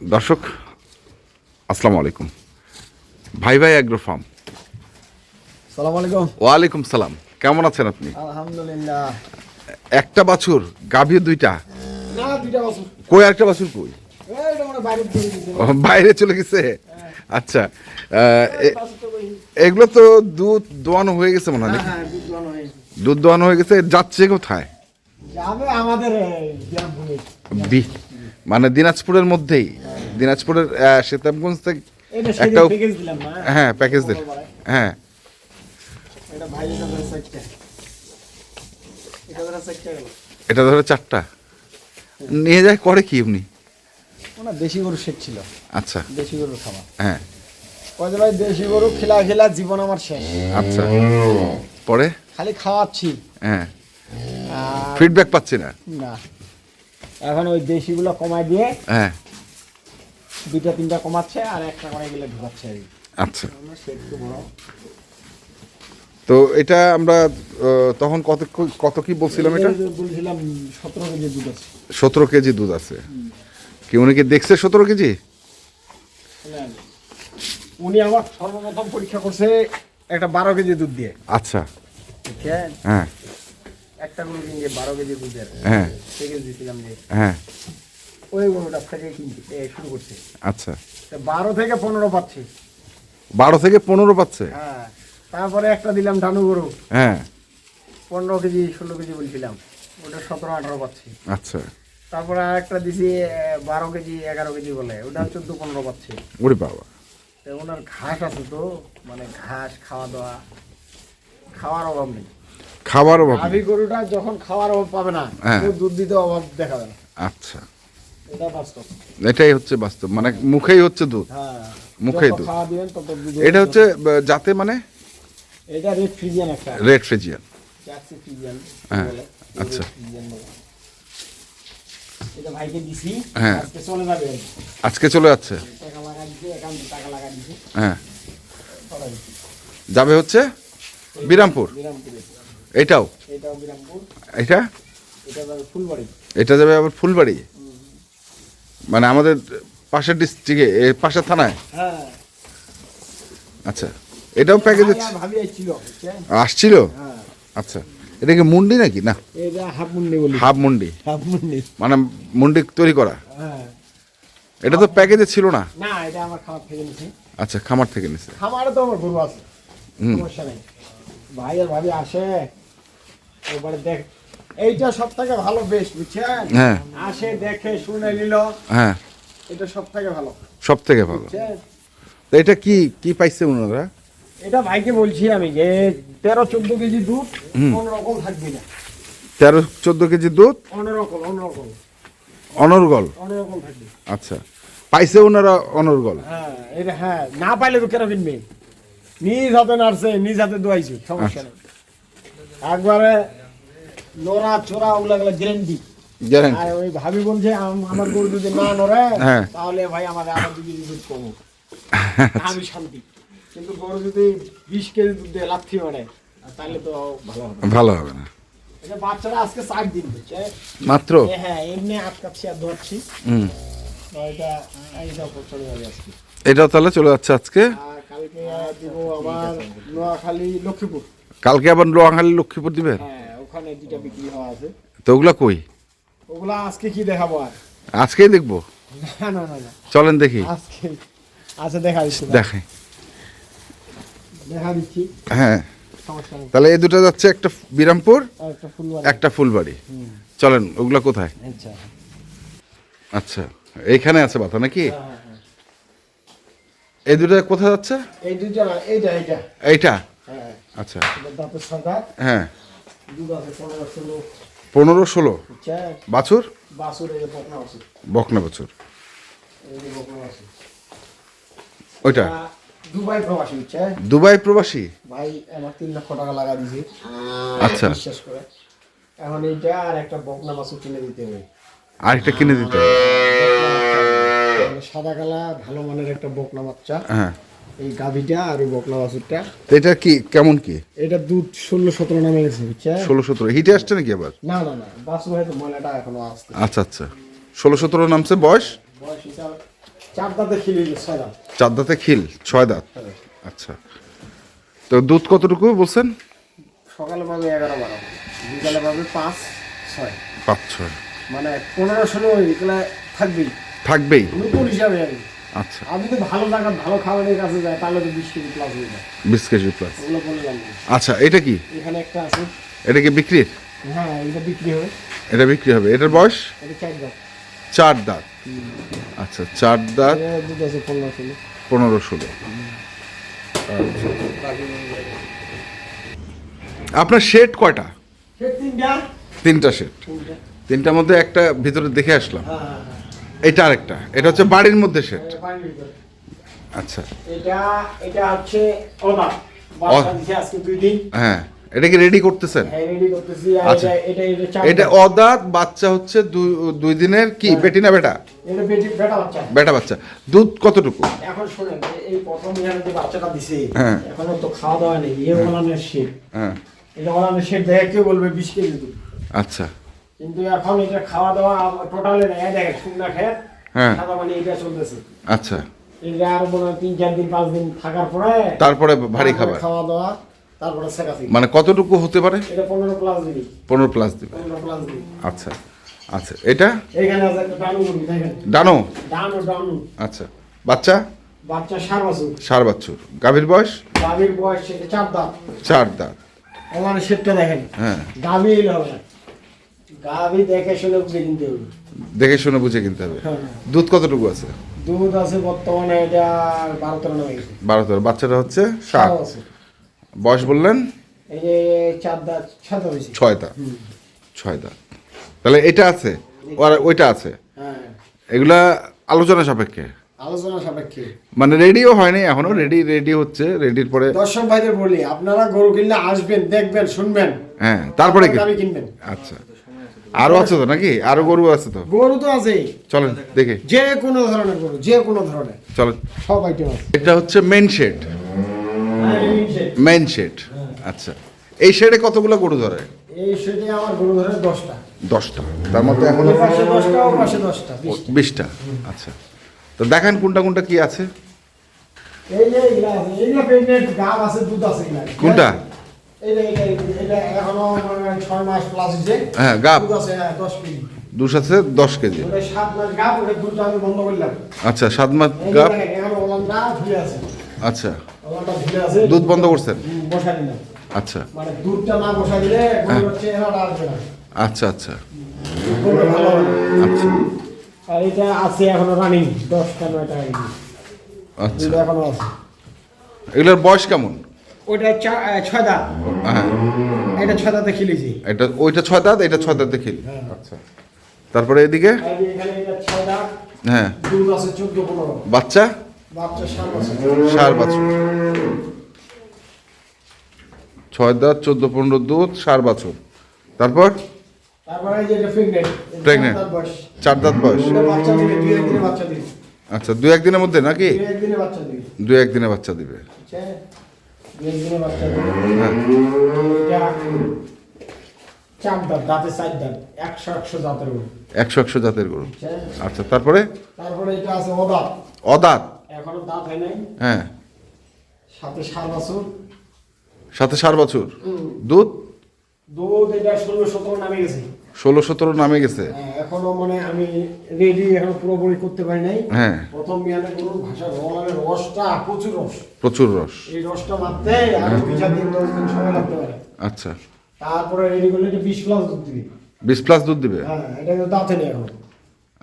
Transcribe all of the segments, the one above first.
দর্শক আসসালামু আলাইকুম। ভাই ভাই অ্যাগ্রো ফার্ম। সালাম আলাইকুম। ওয়ালাইকুম সালাম। কেমন আছেন আপনি? আলহামদুলিল্লাহ। একটা বাছুর, গাভী দুইটা? না, দুইটা বছর। কই একটা বাছুর কই? এইটা মানে বাইরে চলে গেছে। বাইরে চলে গেছে। আচ্ছা, এগুলো তো দুধ দোয়ানো হয়ে গেছে মনে হয় নাকি? হ্যাঁ, দুধ দোয়ানো হয়েছে। দুধ দোয়ানো হয়ে গেছে। যাচ্ছে কোথায়? যাবে আমাদের দিনাজপুরে। মানে দিনাজপুরের মধ্যেই? দিনাজপুরের সীতাবগঞ্জ থেকে এটা একটা প্যাকেজ দিলাম না। হ্যাঁ, প্যাকেজ দিন। হ্যাঁ, এটা ভাই এটা ধরে সাইডটা। এটা ধরে সাইডটা গেল। এটা ধরে 4টা নিয়ে যায়। করে কি এমনি? ওনা দেশি গরু শেড ছিল। আচ্ছা, দেশি গরুর খাবার। হ্যাঁ, কয় ভাই দেশি গরু খেলা খেলা জীবন আমার শেষ। আচ্ছা। পরে খালি খাওয়াচ্ছি। হ্যাঁ, আর ফিডব্যাক পাচ্ছি না। না, এখন ওই দেশিগুলো কমায় দিয়ে হ্যাঁ, দুইটা তিনটা কমাচ্ছে আর একটা করে গেলে ঢুকাচ্ছে আর কি। আচ্ছা। আমরা শেড তো বড়। তো এটা আমরা তখন কত কি বলছিলাম? এটা বলছিলাম 17 কেজি দুধ আছে। 17 কেজি দুধ আছে। কি উনি কি দেখছে 17 কেজি? উনি আমার সর্বপ্রথম পরীক্ষা করছে একটা 12 কেজি দুধ দিয়ে। আচ্ছা, বুঝছেন? হ্যাঁ, একটা গরু কিনে 12 কেজি দুধের হ্যাঁ, প্যাকেজ দিয়েছিলাম যে হ্যাঁ, ওই গরুটা থেকে কিনতে শুরু করছে। আচ্ছা। 12 থেকে 15 পাচ্ছি। 12 থেকে 15 পাচ্ছে? হ্যাঁ, তারপরে একটা দিলাম ডানু গরু, হ্যাঁ, 15 কেজি 16 কেজি বলছিলাম, ওটা 17-18 পাচ্ছি। আচ্ছা। তারপরে আর একটা দিছি 12 কেজি 11 কেজি বলে, ওটা 14-15 পাচ্ছি। ওরে বাবা। তো ওনার ঘাস আছে তো, মানে ঘাস খাওয়া দাওয়া, খাওয়ার অভাব নেই। খাবার অভাব নেই। গাভী গরুটা যখন খাওয়ার অভাব পাবে না, হ্যাঁ। কেউ দুধ দিতে অভাব দেখাবে না। আচ্ছা, এটা বাস্তব। এটাই হচ্ছে বাস্তব। মানে মুখেই হচ্ছে দুধ। হ্যাঁ, মুখেই যত দুধ। খাওয়া দিবেন তত দুধ। এটা হচ্ছে যাতে মানে এটা রেড ফ্রিজিয়ান একটা। Red Friesian. জার্সি ফ্রিজিয়ান হ্যাঁ, বলে। আচ্ছা। red ফ্রিজিয়ান বলে। এটা ভাইকে দিছি, হ্যাঁ। আজকে চলে যাবে। আজকে চলে যাচ্ছে। টাকা লাগা দিছে, একাউন্টে টাকা লাগা দিছে। হ্যাঁ, চলে যাবে। যাবে হচ্ছে বিরামপুর। বিরামপুরে। এটাও? এটাও বিরামপুর। এটা এটা যাবে ফুলবাড়ি। এটা যাবে আবার ফুলবাড়ি। মানে আমাদের পাশের ডিস্ট্রিক্টে, পাশের থানায়। হ্যাঁ। আচ্ছা, এটাও প্যাকেজে ভাই আর ভাবি আসছিল, বুঝছেন? আসছিল? হ্যাঁ। আচ্ছা, এটা কি মুন্ডি নাকি? না, এটা হাফ মুন্ডি বলি। হাফ মুন্ডি। হাফ মুন্ডি। মানে মুন্ডি তৈরি করা। হ্যাঁ। এটা তো প্যাকেজে ছিল না। না, এটা আমার খামার থেকে নিছি। আচ্ছা, খামার থেকে নিছে। খামারে তো আমার গরু আছে, হুম। সমস্যা নেই। ভাই আর ভাবি আসে, এবারে দেখ, এইটা সব থেকে ভালো বেস্ট, বুঝছেন? হ্যাঁ, আসে দেখে শুনে নিল, হ্যাঁ, এটা সব থেকে ভালো, সব থেকে ভালো। বুঝছেন? তো এটা কি কি পাইছে ওনারা? এটা ভাইকে বলছি আমি যে 13-14 কেজি দুধ অন্যরকম থাকবে না। 13-14 কেজি দুধ অন্যরকম অনর্গল। অন্যরকম থাকবে। আচ্ছা, পাইছে ওনারা অনর্গল। হ্যাঁ, এটা হ্যাঁ, না পাইলে তো কেন কিনবে? নিজ হাতে নাড়ছে, নিজ হাতে দোয়াইছি, সমস্যা নেই। একবারে নোরা চোরা ওগুলা গ্যারেন্টি। গ্যারান্টি। আর ওই ভাবি বলছে আমার গরু যদি না নড়ে, হ্যাঁ। তাহলে ভাই আমাদের আবার 2 কেজি দুধ কমো, আমি শান্তি। কিন্তু গরু যদি 20 কেজি দুধ দিয়ে লাথি মারে, তাহলে তো ভালো হবে না। ভালো হবে না। এটা বাচ্চারা আজকে 4 দিন হচ্ছে মাত্র? হ্যাঁ, এমনি আটকাচ্ছি আর ধরছি। হুম। এটা এইটা চলে যাবে আজকে। এটাও তাহলে চলে যাচ্ছে আজকে। আর কালকে দিব আবার নোয়াখালী লক্ষ্মীপুর। কালকে আবার লোহাখালী লক্ষ্মীপুর দিবেন? হ্যাঁ, ওখানে 2টা বিক্রি হওয়া আছে। তো ওগুলা কই? ওগুলা আজকে কি দেখাবো আর? আজকেই দেখবো। না না না না, চলেন দেখি। আজকে আচ্ছা দেখা দিচ্ছি। দেখাই। দেখা দিচ্ছি, হ্যাঁ, সমস্যা নেই। তাহলে এই দুটো যাচ্ছে, একটা বিরামপুর, আর একটা ফুলবাড়ি। একটা ফুলবাড়ি। চলেন, ওগুলা কোথায়? আচ্ছা। আচ্ছা, এইখানে আছে বাতা নাকি? হ্যাঁ, হ্যাঁ, হ্যাঁ। এই দুটো কোথায় যাচ্ছে? এই দুইটা না, এইটা। এইটা? হ্যাঁ, আচ্ছা, এটা দাঁতের সরকার। হ্যাঁ। দুধ আছে 15-16। 15-16 বুঝছে? বাছুর? বাছুর, এই যে বকনা বাছুর। বকনা বাছুর। এই যে বকনা বাছুর। ওইটা এটা দুবাই প্রবাসী, বুঝছে? দুবাই প্রবাসী? ভাই আমার 3 লক্ষ টাকা লাগা দিয়েছে। আচ্ছা। বিশ্বাস করে। এখন এইটা আর একটা বকনা বাছুর কিনে দিতে হবে। আরেকটা কিনে দিতে হবে। মানে সাদা কালা ভালো মানের একটা বকনা বাচ্চা। হ্যাঁ। এই গাভীটা আর ওই বকনা বাছুরটা। তো এটা কি কেমন কি? এটা দুধ 16-17 নামে গেছে, বুঝছে? 16-17 হিটে আসছে নাকি আবার? না না না, বাছুর হয়তো ময়লাটা এখনো আসছে। আচ্ছা, আচ্ছা, 16-17 নামছে বয়স। বয়স হিসাব 4 দাঁতে খিলি 6 দাঁত। 4 দাঁতে খিল, 6 দাঁত। আচ্ছা, তো দুধ কতটুকু বলছেন? সকালে পাবে 11-12, বিকালে পাবে 5-6, 5-6 মানে 15-16 এগুলা থাকবেই থাকবেই। নতুন হিসাবে আর কি। আচ্ছা, আর যদি ভালো জায়গা ভালো খাবারের কাছে যায় তাহলে তো 20 কেজি প্লাস হয়ে যায়, 20 কেজি প্লাস। ওগুলো বললাম না। আচ্ছা, এটা কি? এখানে একটা আছে, এটা কি বিক্রির? হ্যাঁ এটা বিক্রি হবে। এটা বিক্রি হবে। এটার বয়স? এটা 4 দাঁত। 4 দাঁত। আচ্ছা, 4 দাঁত, এর দুধ আছে 15-16। 15-16। আপনার শেড কয়টা? সে 3টা। 3টা শেড। 3টা। 3টার মধ্যে একটা ভিতরে দেখে আসলাম। হ্যাঁ হ্যাঁ হ্যাঁ। এটা আরেকটা, এটা হচ্ছে বাড়ির মধ্যে শেড। এটা পানির ভিতরে। আচ্ছা, এটা হচ্ছে ওদা বাচ্চা দিছে আজকে 2 দিন। হ্যাঁ, এটা কি রেডি করতেছেন? হ্যাঁ রেডি করতেছি। আর আচ্ছা। এটা 4 এটা অদাঁত বাচ্চা হচ্ছে 2 দিনের। কি বেটি না বেটা? এটা বেটা বাচ্চা। বেটা বাচ্চা। দুধ কতটুকু? এখন শুনেন, এই প্রথম ইয়ারে যে বাচ্চাটা দিছে, হ্যাঁ। এখনো তো খাওয়া দাওয়া নেই। এই ওলানের শেড, হ্যাঁ, এটা ওলানের শেড দেখে কেউ বলবে 20 কেজি দুধ, আচ্ছা, কিন্তু এখন এটা খাওয়া দাওয়া টোটালে নেই। দেখেন শুকনা খেয়ে হ্যাঁ, সাদা মানে এটা চলতেছে। আচ্ছা। এটা আর মনে হয় 3-4 দিন 5 দিন থাকার পরে তারপরে ভারী তারপরে খাবার, খাওয়া দাওয়া, তারপরে সেকাছি। মানে কতটুকু হতে পারে? এটা 15 প্লাস দিবি। 15 প্লাস দিবে। 15 প্লাস দিবি। আচ্ছা, আচ্ছা। এটা এইখানে আছে একটা ডানু গরু, দেখেন ডানো। ডানু। আচ্ছা, বাচ্চা বাচ্চা 7 বছর। 4 বাছুর। গাভীর বয়স? গাভীর বয়স 4 দাঁত। 4 দাঁত। ওলানের শেডটা দেখেন। হ্যাঁ, গাভী হবে না, গাভী দেখে শুনে বুঝে কিনতে হবে। দেখে শুনে বুঝে কিনতে হবে। হ্যাঁ। দুধ কতটুকু আছে? দুধ আছে বর্তমানে এটা 12-13 নামে গেছে। 12। বাচ্চাটা হচ্ছে 7 7। বছর। বয়স বললেন? এই যে 4 দাঁত 6 দাঁত হয়েছে। 6 দাঁত। 6 দাঁত। তাহলে এটা আছে আর ওইটা আছে। হ্যাঁ, এগুলা আলোচনা সাপেক্ষে, আলোচনা সাপেক্ষে। মানে রেডিও হয়নি এখনো। রেডি হচ্ছে। রেডির পরে দর্শক ভাইদের বলি, আপনারা গরু কিনলে আসবেন, দেখবেন, শুনবেন, হ্যাঁ, তারপরে কি? গাভী কিনবেন। আচ্ছা, আরো আছে তো নাকি? আরো গরু আছে তো? গরু তো আছে, চলেন দেখে। যে কোনো ধরনের গরু, যে কোনো ধরনের, চলেন। সব আইটেম আছে। এটা হচ্ছে মেন শেড। হ্যাঁ, মেন শেড। আচ্ছা, এই শেডে কতগুলো গরু ধরে? এই সেটে আমার গরু ধরে 10টা। 10টা। তার মধ্যে এখন এই পাশে 10টা, ও পাশে 10টা, 20টা। 20টা। আচ্ছা, তো দেখান কোনটা কোনটা কি আছে। এই যে এগুলা আছে, এগুলা প্রেগনেন্ট গাব আছে, দুধ আছে এগুলা। কোনটা? এটা এখনো 6 মাস প্লাস হইছে। হ্যাঁ, গাব। দুধ আছে 10 কেজি। দুধ আছে 10 কেজি। ওটা 7 মাস গাব, ওটা দুধটা আমি বন্ধ করলাম। আচ্ছা, 7 মাস এই গাব। দেখেন, এখন ওলানটা ঝুলে আছে। আচ্ছা, ওলানটা ঝুলে আছে। দুধ বন্ধ করছেন? বসা দিলাম। আচ্ছা, মানে দুধটা না বসা দিলে গরুর চেহারাটা আসবে না। আচ্ছা, আচ্ছা, গরুটা ভালো হবে না। আচ্ছা, আর এটা আছে এখনো রানিং 10টা 9টা কেজি। আচ্ছা। দুধ এখনো আছে। এগুলোর বয়স কেমন? ওইটা 6 দাঁত। হ্যাঁ, এটা 6 দাঁতে খিলেছি। এটা ওইটা 6 দাঁত, এটা 6 দাঁত দেখি। আচ্ছা, তারপরে এদিকে? আর এখানে এটা 6 দাঁত। হ্যাঁ, দুধ আছে 14-15। বাচ্চা? বাচ্চা 7 বছর। 4 বাছুর। 6 দাঁত, 14-15 দুধ, 4 বাছুর। তারপর তারপরে এই যে এটা প্রেগনেন্ট। Pregnant। 4 দাঁত বয়স। এটা বাচ্চা দিবে, 2-1 দিনে বাচ্চা দিবে। আচ্ছা, 2-1 দিনের মধ্যে নাকি? 2-1 দিনে বাচ্চা দিবে। 2-1 দিনে বাচ্চা দিবে। বুঝছে? 2-1 দিনে বাচ্চা দিবে। হ্যাঁ, এটা 4 দাঁত, দাঁতে 4 দাঁত। 100 জাতের গরু। 100 জাতের গরু। বুঝছে? আচ্ছা, তারপরে তারপরে এটা আছে ওদাত। অদাঁত। এখনো দাঁত হয় নাই। হ্যাঁ, সাথে 7 বছর। সাথে 4 বাছুর। দুধ দুধ এটা 16-17 নামে গেছে। 16-17 নামে গেছে। হ্যাঁ, এখনো মানে আমি রেডি এখনো পুরোপুরি করতে পারি নাই। হ্যাঁ, প্রথম বিয়ানে গরুর ভাষা রোলানের রসটা প্রচুর রস। প্রচুর রস। এই রসটা মারতে আর 2-4 দিন 10 দিন সময় লাগতে পারে। আচ্ছা, তারপরে রেডি করলে এটা 20 প্লাস দুধ দিবি। 20 প্লাস দুধ দিবে। হ্যাঁ, এটা কিন্তু দাঁতে নেই এখন।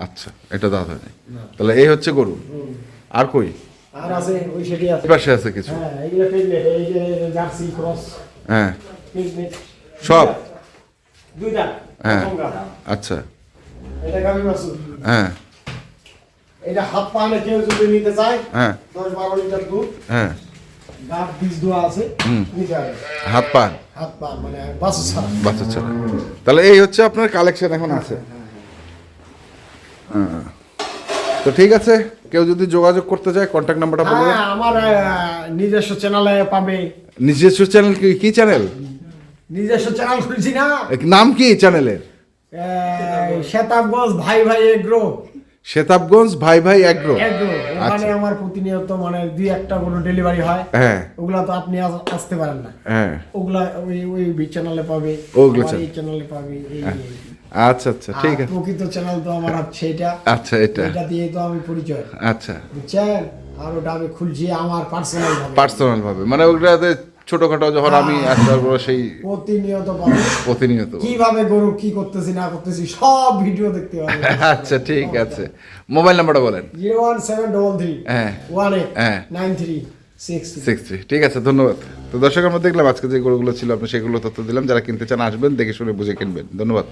আচ্ছা, এটা দাঁত হয়নি। তাহলে এই হচ্ছে গরু। আর কই? আর আছে ওই সেটি আছে। এই পাশে আছে কিছু। হ্যাঁ, এইগুলো প্রেগনেন্ট, এই যে জার্সি ক্রস হ্যাঁ, প্রেগনেন্ট সব? 2 দাঁত। হ্যাঁ। প্রথম গাভী। আচ্ছা, এটা গাভী বাছুর। হ্যাঁ, এটা হাত পানে কেউ যদি নিতে চায় হ্যাঁ, 10-12 লিটার দুধ, হ্যাঁ, গাভ বীজ দেওয়া আছে, নিতে হবে। হাত পা হাত পা মানে বাছুর ছাড়া। বাচ্চা ছাড়া। তাহলে এই হচ্ছে আপনার কালেকশন এখন আছে। হ্যাঁ। তো ঠিক আছে, কেউ যদি যোগাযোগ করতে চায় কন্ট্যাক্ট নাম্বারটা বলে দেন। হ্যাঁ, আমার নিজস্ব চ্যানেলে পাবে। নিজস্ব চ্যানেল কি চ্যানেল? নিজস্ব চ্যানেল খুলছি না, নাম কি চ্যানেলের? শ্বেতাঙ্গজ ভাই ভাই এগ্রো। শেতাবগঞ্জ ভাই ভাই এগ্রো। একদম ওখানে আমার প্রতিনিয়ত মানে 2-1টা কোনো ডেলিভারি হয়, হ্যাঁ ওগুলা তো আপনি আসতে পারেন না, হ্যাঁ ওগুলা ওই চ্যানেলে পাবে, ওগুলো আমার channel। এই চ্যানেলে পাবে, এই আচ্ছা আচ্ছা ঠিক আছে। প্রকৃত চ্যানেল তো আমার হচ্ছে এটা, আচ্ছা এটা এটা দিয়ে তো আমি পরিচয়, আচ্ছা বুঝছেন? আর ওটা আমি খুলছি আমার পার্সোনাল ভাবে, পার্সোনাল ভাবে, মানে ওগুলাতে ছোটখাটো যখন আমি আসতে পারবো সেই প্রতিনিয়ত পাবে, প্রতিনিয়ত। কিভাবে গরু কি করতেছি না করতেছি সব ভিডিও দেখতে পাবে। আচ্ছা ঠিক আছে, মোবাইল নাম্বারটা বলেন। 01733 হ্যাঁ 18 হ্যাঁ 9363। 63, ঠিক আছে ধন্যবাদ। তো দর্শক আমরা দেখলাম আজকে যে গরুগুলো ছিল আপনি সেগুলো তথ্য দিলাম, যারা কিনতে চান আসবেন, দেখে শুনে বুঝে কিনবেন। ধন্যবাদ।